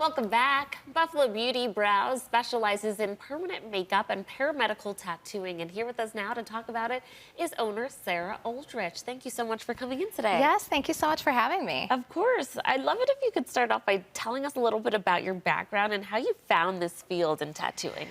Welcome back. Buffalo Beauty Brows specializes in permanent makeup and paramedical tattooing. And here with us now to talk about it is owner Sarah Oldrich. Thank you so much for coming in today. Yes, thank you so much for having me. Of course. I'd love it if you could start off by telling us a little bit about your background and how you found this field in tattooing.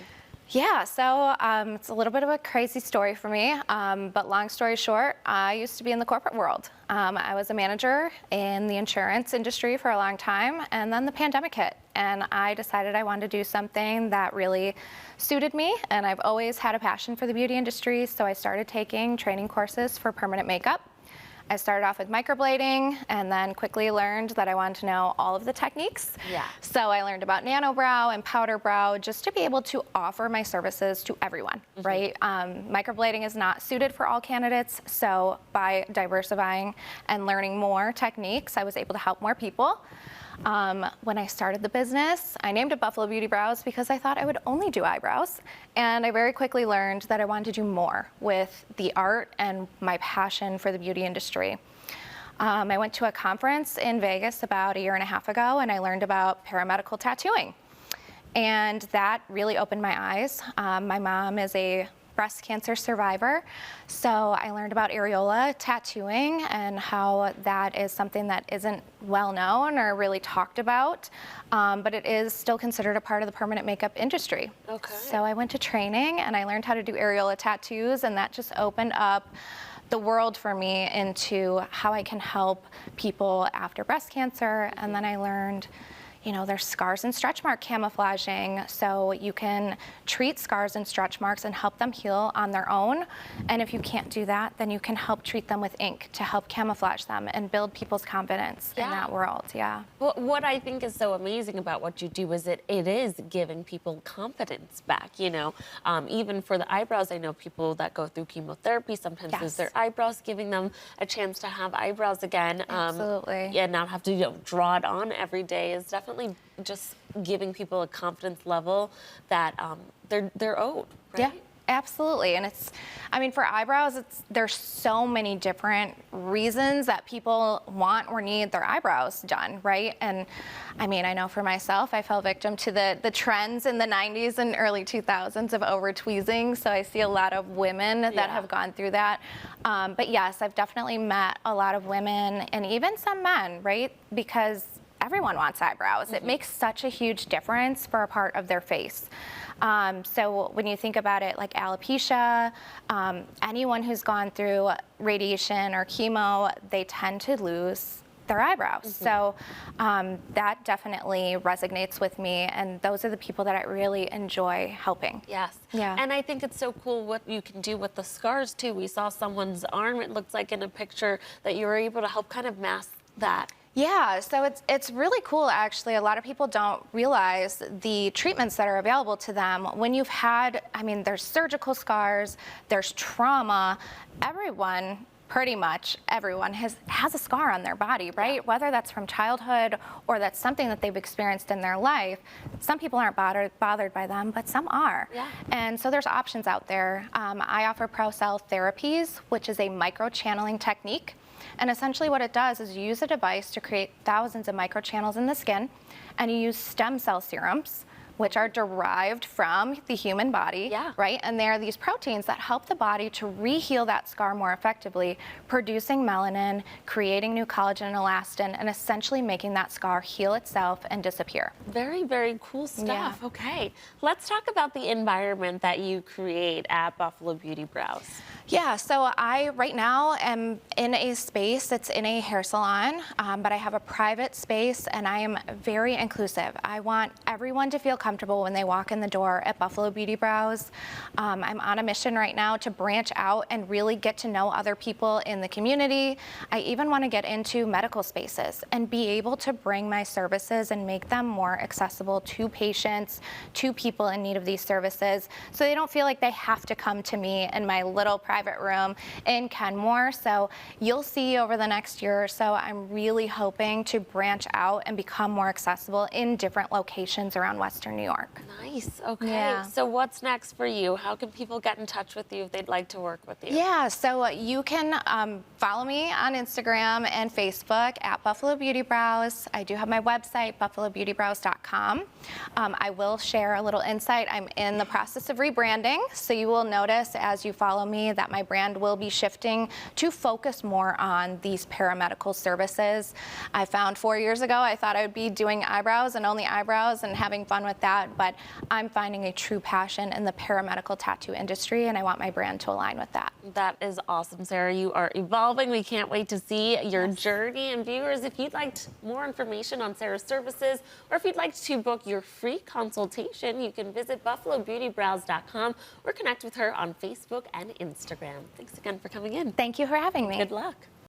Yeah, so it's a little bit of a crazy story for me, but long story short, I used to be in the corporate world. I was a manager in the insurance industry for a long time, and then the pandemic hit, and I decided I wanted to do something that really suited me, and I've always had a passion for the beauty industry, so I started taking training courses for permanent makeup. I started off with microblading and then quickly learned that I wanted to know all of the techniques. Yeah. So I learned about nano brow and powder brow just to be able to offer my services to everyone, right? Microblading is not suited for all candidates, so by diversifying and learning more techniques, I was able to help more people. When I started the business, I named it Buffalo Beauty Brows because I thought I would only do eyebrows. And I very quickly learned that I wanted to do more with the art and my passion for the beauty industry. I went to a conference in Vegas about 1.5 years ago, and I learned about paramedical tattooing. And that really opened my eyes. My mom is a breast cancer survivor, so I learned about areola tattooing and how that is something that isn't well known or really talked about, but it is still considered a part of the permanent makeup industry. Okay. So I went to training and I learned how to do areola tattoos, and that just opened up the world for me into how I can help people after breast cancer. And then I learned, you know, there's scars and stretch mark camouflaging, so you can treat scars and stretch marks and help them heal on their own. And if you can't do that, then you can help treat them with ink to help camouflage them and build people's confidence in that world. Yeah. Well, what I think is so amazing about what you do is it is giving people confidence back, you know. Even for the eyebrows, I know people that go through chemotherapy sometimes lose their eyebrows, giving them a chance to have eyebrows again. Absolutely. Yeah, not have to, you know, draw it on every day is definitely just giving people a confidence level that they're owed, right? Yeah, absolutely. And I mean, for eyebrows, there's so many different reasons that people want or need their eyebrows done, right? And I mean, I know for myself, I fell victim to the trends in the 90s and early 2000s of over tweezing. So I see a lot of women that have gone through that. But yes, I've definitely met a lot of women and even some men, right? Because everyone wants eyebrows. It makes such a huge difference for a part of their face. So when you think about it, like alopecia, anyone who's gone through radiation or chemo, they tend to lose their eyebrows. So that definitely resonates with me, and those are the people that I really enjoy helping. Yes. Yeah. And I think it's so cool what you can do with the scars too. We saw someone's arm, it looks like in a picture, that you were able to help kind of mask that. Yeah, so it's really cool, actually. A lot of people don't realize the treatments that are available to them. When you've had, I mean, there's surgical scars, there's trauma. Everyone, pretty much everyone, has a scar on their body, right? Yeah. Whether that's from childhood or that's something that they've experienced in their life. Some people aren't bothered by them, but some are. Yeah. And so there's options out there. I offer ProCell therapies, which is a micro-channeling technique. And essentially what it does is you use a device to create thousands of microchannels in the skin, and you use stem cell serums, which are derived from the human body, right? And they are these proteins that help the body to re-heal that scar more effectively, producing melanin, creating new collagen and elastin, and essentially making that scar heal itself and disappear. Very, very cool stuff. Yeah. Okay, let's talk about the environment that you create at Buffalo Beauty Brows. Yeah, so I right now am in a space that's in a hair salon, but I have a private space and I am very inclusive. I want everyone to feel comfortable when they walk in the door at Buffalo Beauty Brows. I'm on a mission right now to branch out and really get to know other people in the community. I even want to get into medical spaces and be able to bring my services and make them more accessible to patients, to people in need of these services, so they don't feel like they have to come to me in my little private room in Kenmore. So you'll see over the next year or so, I'm really hoping to branch out and become more accessible in different locations around Western Western New York. Nice. Okay. Yeah. So what's next for you? How can people get in touch with you if they'd like to work with you? Yeah, so you can follow me on Instagram and Facebook at Buffalo Beauty Brows. I do have my website, buffalobeautybrows.com. I will share a little insight. I'm in the process of rebranding, so you will notice as you follow me that my brand will be shifting to focus more on these paramedical services. I found 4 years ago I thought I would be doing eyebrows and only eyebrows and having fun with that, but I'm finding a true passion in the paramedical tattoo industry, and I want my brand to align with that. That is awesome, Sarah. You are evolving. We can't wait to see your journey. And viewers, if you'd like more information on Sarah's services, or if you'd like to book your free consultation, you can visit buffalobeautybrows.com or connect with her on Facebook and Instagram. Thanks again for coming in. Thank you for having me. Good luck.